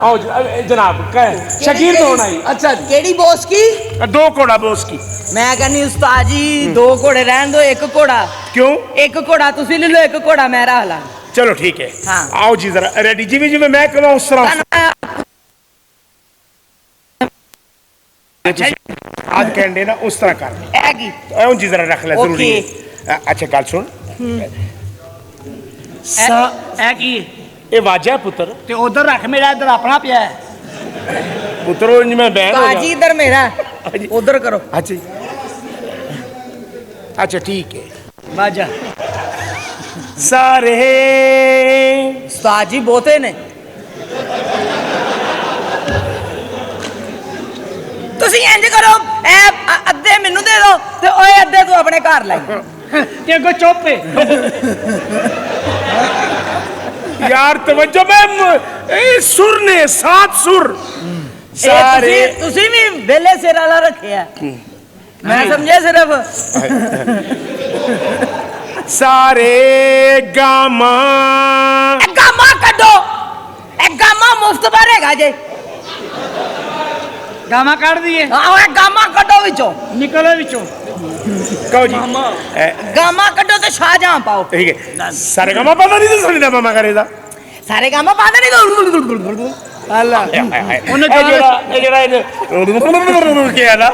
आओ जनाब शकीर तो होना ही। अच्छा केड़ी बोस की? दो घोड़ा बोस की। मैं कहनी उस्ताद जी दो घोड़े रहन दो, एक घोड़ा क्यों? एक घोड़ा तुसी ले लो, एक घोड़ा मैं रख ला। चलो ठीक है। हाँ। आओ जी जरा रेडी, जिਵੇਂ जिਵੇਂ मैं कहूँ उस तरह आज कहने ना उस तरह कर ऐ जी जरा रख ले जरूरी है। अच्छा गल सुन ये वाजा पुत्र ते उधर रख, मेरा इधर अपना पिया है। पुत्रो मैं बहन हो जी इधर मेरा उधर करो। अच्छा अच्छा ठीक है। वाजा सारे उस्ताद जी बहुते ने, तुसी इंज करो ए अद्धे मेनू दे दो ते ओए अद्धे तू अपने घर लाई। ते को चुप है यार तवज्जो में सुर ने सात सुर सारे तुसी भी बेले सिर वाला रखे है, मैं समझे सिर्फ सारे गामा गामा कड्डो, गामा मुफ्त भरेगा जे। गामा काट दिए, हाँ गामा कड्डो विचों, निकलो विचों। कहो जी गामा कड्डो ते शाहजहां पाओ। ठीक है। सारे गामा पता नहीं तो सुनी ना मामा करेगा सारे गामा पाते नहीं तो अल्लाह ਉਹਨੇ ਜਿਹੜਾ ਕਿਹਾ ਨਾ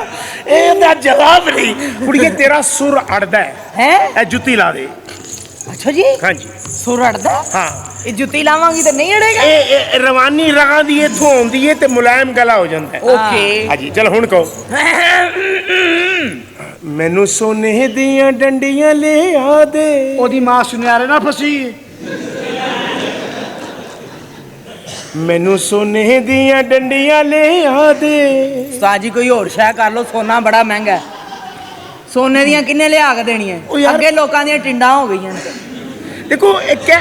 ਇਹਦਾ ਜਵਾਬ ਨਹੀਂ ਕੁੜੀਏ ਤੇਰਾ ਸੁਰ ਅੜਦਾ है ਇਹ ਜੁੱਤੀ ਲਾ ਦੇ। अच्छा जी ਹਾਂਜੀ सुर अड़दा, ਹਾਂ ये जुत्ती लावांगी तो नहीं अड़ेगा। ਇਹ ਰਵਾਨੀ ਰਗਾਂ ਦੀ ਇੱਥੋਂ ਆਉਂਦੀ ਹੈ ਤੇ ਮੁਲਾਇਮ ਗਲਾ ਹੋ ਜਾਂਦਾ ਹੈ। ओके ਹਾਂਜੀ ਚਲ ਹੁਣ ਕਹੋ ਮੈਨੂੰ ਸੋਨੇ ਦੀਆਂ ਡੰਡੀਆਂ ਲਿਆ ਦੇ। ओदी मां सुनियारे ना फसी। ਮੈਨੂੰ ਸੋਨੇ ਦੀਆਂ ਡੰਡੀਆਂ ਲਿਆ ਦੇ। उस्ताद जी कोई और शय कर लो, सोना बड़ा महंगा है। सोने दियां किन्ने लिया के देनी है? ओ यार- अगे लोकां दियां टिंडां हो गई हैं। देखो एक क्या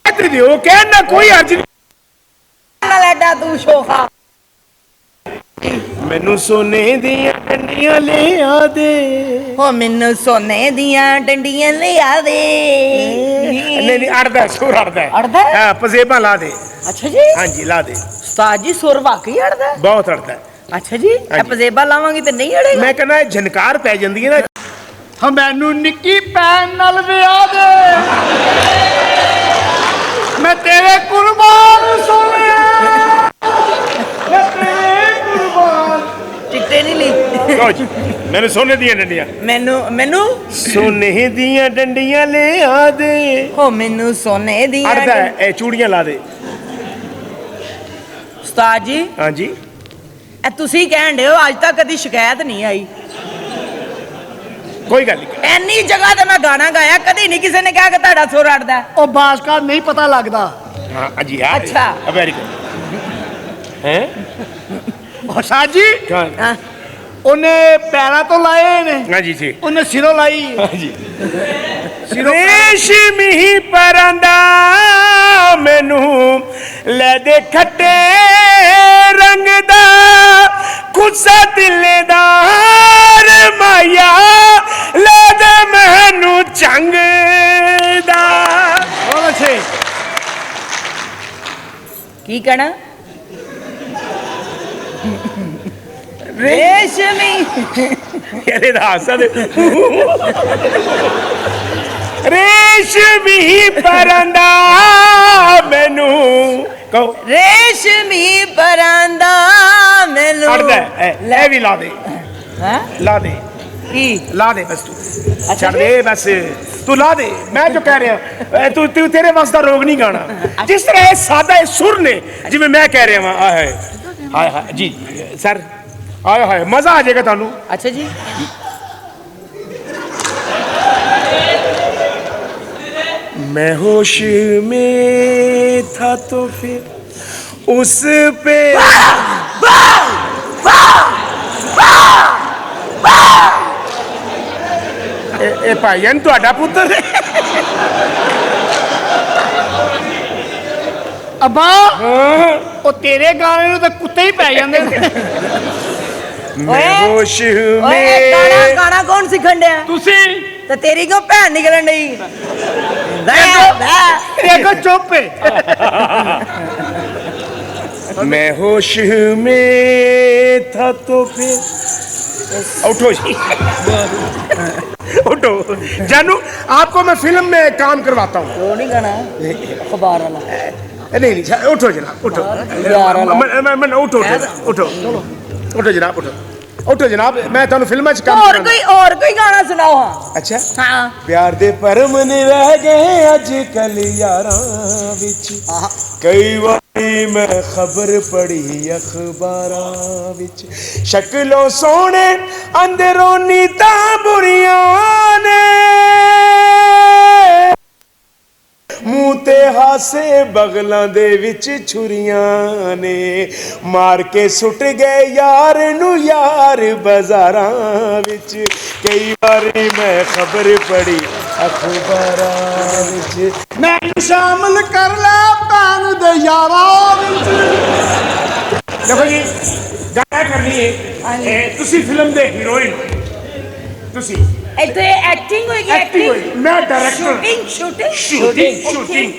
कहते दियो कहना कोई अर्ज नहीं। ना लैडा तू शोखा ਮੈਨੂੰ ਸੋਨੇ ਦੀਆਂ ਡੰਡੀਆਂ ਲਿਆ ਦੇ। हो मैनू सोने दियां डंडियां लिया दे। नहीं नहीं अड़दा है, सुर अड़दा है। अड़दा है? हाँ पजेबा ला दे। अच्छा जी हाँ जी ला दे, उस्ताद जी सुर वाकई अड़दा है? बहुत अड़दा है। अच्छा जी हाँ जी। पजेबा लावांगी तो नहीं अड़ेगा? मैं कहना झनकार पै जाती है ना। हम मैनू निक्की पैन नाल विआह दे, मैं तेरे कुर्बान सोनिया, मैं तेरे कुर्बान। टिकटे नहीं ली कहो जी मैंने सोने दियां डंडियां मैनू मैनू सोने दियां डंडियां लिया दे। हो मैनू सोने दियां अड़दा है ए चूड़ियां ला दे। उस्ताद जी हाँ जी ए तुसी कहन दे हो अज तक कदी शिकायत नहीं आई। कोई गल नहीं। ਐਨੀ ਜਗ੍ਹਾ ਤੇ ਮੈਂ ਗਾਣਾ ਗਾਇਆ, ਕਦੀ ਨਹੀਂ ਕਿਸੇ ਨੇ ਕਿਹਾ ਕਿ ਤੁਹਾਡਾ ਸੁਰ ਅੜਦਾ। ओ बास का नहीं पता लगता। हाँ जी यार अच्छा। वेरी गुड हैं और साहब जी ਹਾਂ उन्हें पैरा तो लाए ने, हाँ जी जी उन्हें सिरों लाई। हाँ जी रेशमी परंदा मैनू ले दे खट्टे रंग दा गुस्सा दिलदार माया ले दे मैनू चंग दा। बहुत अच्छे। ਕੀ ਕਹਿਣਾ? ਰੇਸ਼ਮੀ ਇਹਦੇ ਦਾ ਹਾਸਾ ਦੇ ਰੇਸ਼ਮੀ ਪਰੰਦਾ ਮੈਨੂੰ ਕਹੋ ਰੇਸ਼ਮੀ ਪਰਾਂਦਾ ਮੈਨੂੰ ਅੜਦਾ ਹੈ। ਲੈ ਵੀ ਲਾ ਦੇ ਹੈ ਲਾ ਦੇ ਕੀ ਲਾ ਦੇ ਬਸ ਤੂੰ ਛੱਡ ਦੇ ਬਸ ਤੂੰ ਲਾ ਦੇ। मैं जो कह रहा तू तू तेरे वास का रोग नहीं गाना जिस तरह ये सादा ये सुर ने जिਵੇਂ मैं कह रहा हां हाय हाय हाय जी सर हाय हाय मजा आ जाएगा थानू। अच्छा जी मैं होश में था तो फिर उस पे ए भाईजान ਤੁਹਾਡਾ ਪੁੱਤਰ अब्बा ओ तेरे गाने नु तो कुत्ते ही पै जांदे ने। मैं होश ਓਏ में ਗਾਣਾ ਗਾਣਾ ਕੌਣ ਸਿੱਖਣ ਡਿਆ? तुसी ਤੇ ਤੇਰੀ ਕਿਉਂ ਭੈਣ ਨਿਕਲਣ ਡਈ? देखो चुप है मैं होश में था तो फिर उठो जी उठो जानू आपको मैं फिल्म में काम करवाता हूँ वो नहीं गाना अखबार वाला नहीं उठो जनाब उठो मैं उठो उठो उठो जनाब उठो जनाब मैं तुम फिल्म च काम और कोई गाना सुनाओ हाँ अच्छा हाँ प्यार दे परम ने रह गए अजकल यारां विच कई वारी मैं खबर पढ़ी अखबारां विच शक्लों सोने अंदरों नीतां बुरियां ने मूंह ते हासे बगलां दे विच छुरियां ने मार के सुट गए यार नू यार बाजारां विच कई बारी मैं खबर पढ़ी अखबारां विच मैं शामिल कर ला भैन दे यारा देखो जी गाना करनी है तुसी फिल्म दे हीरोइन तुसी ਇੱਥੇ ਐਕਟਿੰਗ ਹੋਏਗੀ एक्टिंग मैं डायरेक्टर शूटिंग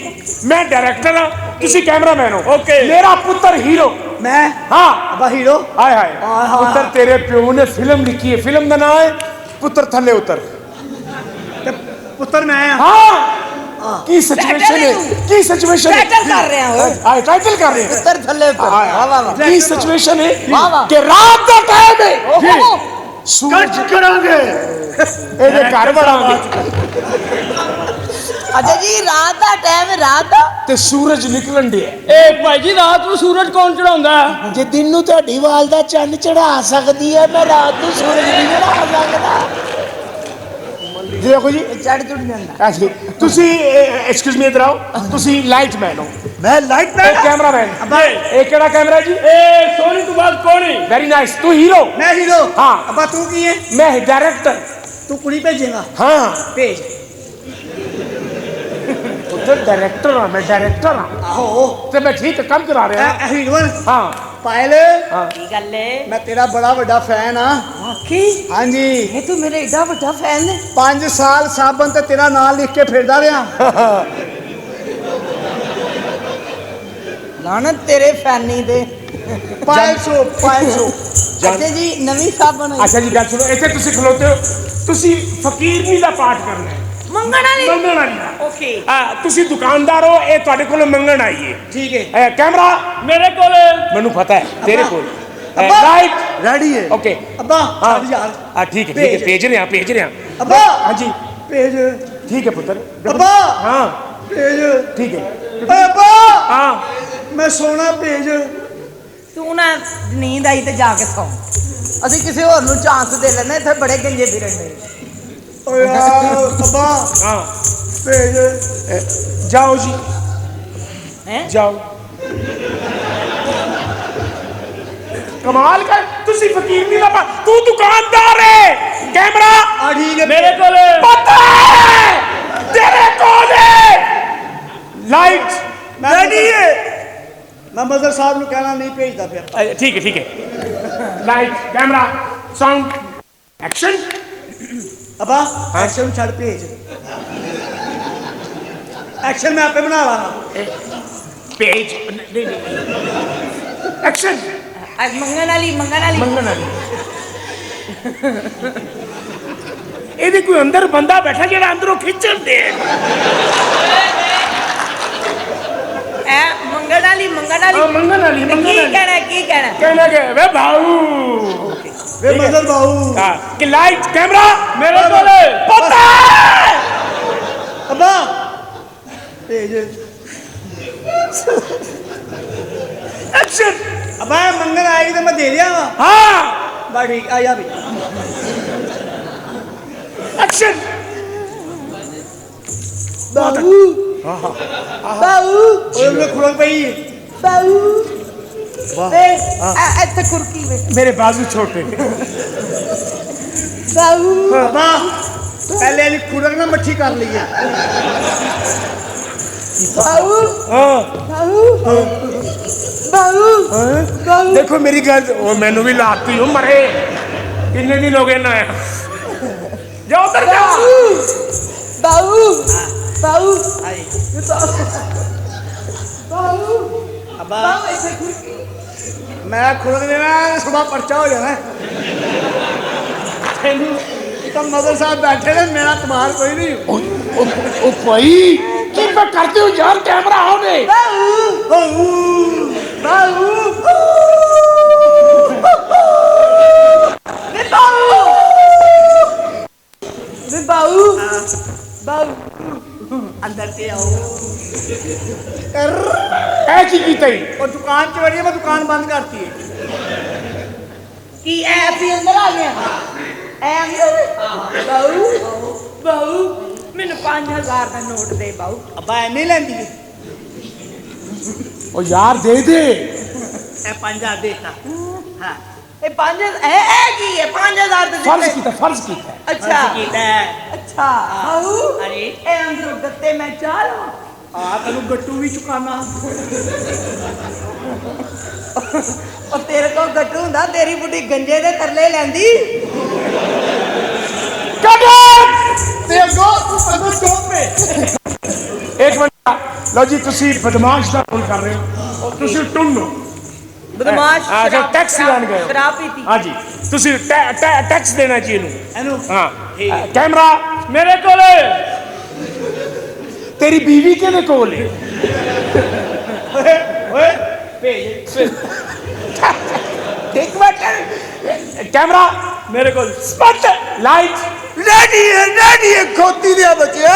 मैं डायरेक्टर हाँ तुसी कैमरामैन हो Okay. मेरा पुत्र हीरो मैं हाँ अबा हीरो हाय हाय पुत्र तेरे प्यो ने फिल्म लिखी है फिल्म का नाम है पुत्र थले उतर पुत्र मैं हाँ की सिचुएशन है की सिचुएशन है टाइटल कर रहे हैं हाय टाइटल कर रहे हैं उत्तर थल्ले ऊपर वाह वाह वाह की सिचुएशन है वाह, वाह। कि रात का टाइम है ओहो सूरज करांगे ਇਹਦੇ ਘਰ ਵੜਾਂਗੇ अच्छा जी रात का टाइम रात का ਤੇ ਸੂਰਜ ਨਿਕਲਣ ਦੇ ए भाई जी रात ਨੂੰ ਸੂਰਜ ਕੌਣ ਚੜਾਉਂਦਾ ਜੇ ਦਿਨ ਨੂੰ ਤੁਹਾਡੀ ਵਾਲਦਾ ਚੰਨ ਚੜਾ ਸਕਦੀ ਹੈ ਮੈਂ ਰਾਤ ਨੂੰ ਸੂਰਜ ਨਹੀਂ ਚੜਾ ਸਕਦਾ ਦੇਖੋ ਜੀ चढ़ चुड़ जाता ਹਾਂਜੀ ਤੁਸੀਂ ਐਕਸਕਿਊਜ਼ ਮੀ ਇਧਰ ਆਓ ਤੁਸੀਂ ਲਾਈਟਮੈਨ ਹੋ मैं लाइट ਇਹ ਕੈਮਰਾਮੈਨ ਇਹ ਕਿਹੜਾ ਕੈਮਰਾ ਜੀ ए सोनी ਤੋਂ ਬਾਅਦ ਕੌਣ ਹੈ ਵੈਰੀ ਨਾਈਸ ਤੂੰ ਹੀਰੋ मैं हीरो हाँ। अबा तू की है ਮੈਂ ਡਾਇਰੈਕਟਰ तू कुड़ी भेजेगा ਹਾਂ भेज ਪੁੱਤਰ ਡਾਇਰੈਕਟਰ ਹਾਂ ਮੈਂ ਡਾਇਰੈਕਟਰ ਹਾਂ आहो ਤੇ ਮੈਂ ਠੀਕ ਕੰਮ ਕਰਾ ਰਿਹਾ हीरो ਹਾਂ पायल की गल है मैं तेरा बड़ा बड़ा फैन हाँ वाकई हाँ जी ये तू मेरा एडा बड़ा फैन है 5 साल साबन ते तेरा नाम लिख के फिरदा रहा लानत तेरे फैनी दे पायल सो अच्छा जी नवी साबन आई ਅੱਛਾ ਜੀ ਗੱਲ ਸੁਣੋ ਇੱਥੇ ਤੁਸੀਂ ਖਲੋਤੇ ਹੋ ਤੁਸੀਂ ਫਕੀਰਨੀ ਦਾ ਪਾਠ ਕਰਨਾ ਹੈ मंगन वाली ਮੰਗਣ ਵਾਲੀ ਦਾ ओके ਤੁਸੀਂ ਦੁਕਾਨਦਾਰ ਹੋ ਇਹ ਤੁਹਾਡੇ ਕੋਲ ਮੰਗਣ ਆਈ ਹੈ ठीक है ਕੈਮਰਾ मेरे को ਮੈਨੂੰ ਪਤਾ ਹੈ ਤੇਰੇ ਕੋਲ ਅੱਬਾ। ਰਾਈਟ रेडी है ओके अब्बा हाँ साढ़े यार ठीक है भेज। भेज रहे हैं अब्बा हाँ जी भेज ठीक है पुत्र अब्बा हाँ भेज ठीक है ओए अब्बा हाँ मैं सोना भेज तू ना नींद आई ते जाके सौ ਅਸੀਂ ਕਿਸੇ ਹੋਰ ਨੂੰ ਚਾਂਸ ਦੇ ਲੈਣਾ ਇੱਥੇ ਬੜੇ ਗੰਜੇ ਫਿਰਨ ਦੇ ओए यार अब्बा हाँ भेज जाओ जी हैं जाओ कमाल कर तुसी फकीर नहीं लगा तू दुकानदार है कैमरा आ ठीक है मेरे को पता है तेरे को लाइट रेडी है मैं मजर साहब ਨੂੰ ਕਹਿਣਾ ਨਹੀਂ ਭੇਜਦਾ ਫਿਰ ठीक है लाइट कैमरा साउंड एक्शन अब्बा एक्शन छड़ भेज एक्शन मैं आपे बना लांगा पेज एक्शन आज मंगन वाली ਮੰਗਣ ਵਾਲੀ ਇਹਦੇ ਕੋਈ ਅੰਦਰ ਬੰਦਾ ਬੈਠਾ ਜਿਹੜਾ ਅੰਦਰੋਂ ਖਿੱਚਣ ਦੇ ए मंगन वाली ਮੰਗਣ ਵਾਲੀ की कहना कहना के वे भाऊ वे मजर बाबू हाँ कि लाइट कैमरा मेरे को पता है अब्बा भेज एक्शन अब्बा मंगल आएगी तो मैं दे दिया हाँ बस ठीक आ जा भाई एक्शन बाबू बाबू और मैं खुलक पई बाऊ वे ऐसे कुर्की वे मेरे बाजू छोटे बाऊ अब्बा पहले वाली खुलक ना मट्ठी कर ली है बाऊ हाँ बाऊ बाऊ बाऊ देखो मेरी गल वो मैनू भी लाती हूँ मरे कितने दिन हो गए ना जाओ उधर जाओ बाऊ ਬਾਊ ਆਏ ਬਾਊ ਅੱਬਾ ਬਾਊ ਇੱਥੇ ਖੁਰਕੀ ਮੈਂ ਖੁਦ ਦੇਣਾ ਸੁਬਾ ਪਰਚਾ ਹੋ ਜਾਣਾ ਤੈਨੂੰ ਤਾਂ ਮਦਰ ਸਾਹਿਬ ਬੈਠੇ ਨੇ ਮੇਰਾ ਕਮਾਲ ਕੋਈ ਨਹੀਂ ਉਹ ਭਾਈ ਕੀ ਮੈਂ ਕਰਦੇ ਹੋ ਯਾਰ ਕੈਮਰਾ ਆਉਣੇ ਬਾਊ ਬਾਊ ਵੇ ਬਾਊ ਵੇ ਬਾਊ ਬਾਊ ਅੰਦਰ ਤੇ ਆਓ ਐ ਕੀ ਕੀਤਾ ਈ? ਉਹ ਦੁਕਾਨ ਚ ਵੜੀ ਮੈਂ ਦੁਕਾਨ ਬੰਦ ਕਰਤੀ ਹੈ ਕੀ ਐ ਅਸੀਂ ਅੰਦਰ ਆ ਗਏ ਐ ਅੰਦਰ ਬਾਊ ਬਾਊ ਮੈਨੂੰ 5000 ਦਾ ਨੋਟ ਦੇ ਬਾਊ ਅੱਬਾ ਐਨੇ ਲੈਂਦੀ ਹੈ ਉਹ ਯਾਰ ਦੇ ਦੇ ਇਹ 5000 ਦੇਤਾ ਹਾਂ ਇਹ 5000 ਐ ਕੀ ਹੈ 5000 ਦੇ ਫਰਜ਼ ਦਿੱਤੇ ਕੀਤਾ ਫਰਜ਼ ਕੀਤਾ ਅੱਛਾ ਕੀਤਾ ਹੈ ਅੱਛਾ ਬਾਊ ਅਰੇ ਇਹ ਅੰਦਰ ਗੱਤੇ ਮੈਂ ਚਾਹ ਲਵਾਂ ਆ ਤੈਨੂੰ ਗੱਟੂ ਵੀ ਚੁਕਾਣਾ ਉਹ ਤੇਰੇ ਕੋਲ ਗੱਟੂ ਹੁੰਦਾ ਤੇਰੀ ਬੁੱਢੀ ਗੰਜੇ ਦੇ ਤਰਲੇ ਲੈਂਦੀ ਤੇ ਅੱਗੋਂ ਚੋਪ ਪੇ ਇੱਕ ਮਿੰਟ ਲਓ ਜੀ ਤੁਸੀਂ ਬਦਮਾਸ਼ ਦਾ ਫੋਨ ਕਰ ਰਹੇ ਹੋ ਤੁਸੀਂ ਟੁੰਨੋ ਬਦਮਾਸ਼ ਆ ਜੋ ਟੈਕਸ ਲੈਣ ਗਏ ਹੋ। ਸ਼ਰਾਬ ਪੀਤੀ ਹਾਂਜੀ ਤੁਸੀਂ ਟੈਕਸ ਦੇਣਾ ਜੀ ਇਹਨੂੰ ਇਹਨੂੰ ਹਾਂ ਠੀਕ। ਕੈਮਰਾ ਮੇਰੇ ਕੋਲ ਤੇਰੀ ਬੀਵੀ ਕਿਹਦੇ ਕੋਲ ਹੈ ਓਏ ਭੇਜ ਇੱਕ ਮਿੰਟ ਕੈਮਰਾ ਮੇਰੇ ਕੋਲ ਸਪੱਟ ਲਾਈਟ ਰੈਡੀ ਹੈ ਖੋਤੀ ਦੇ ਬੱਚਿਆ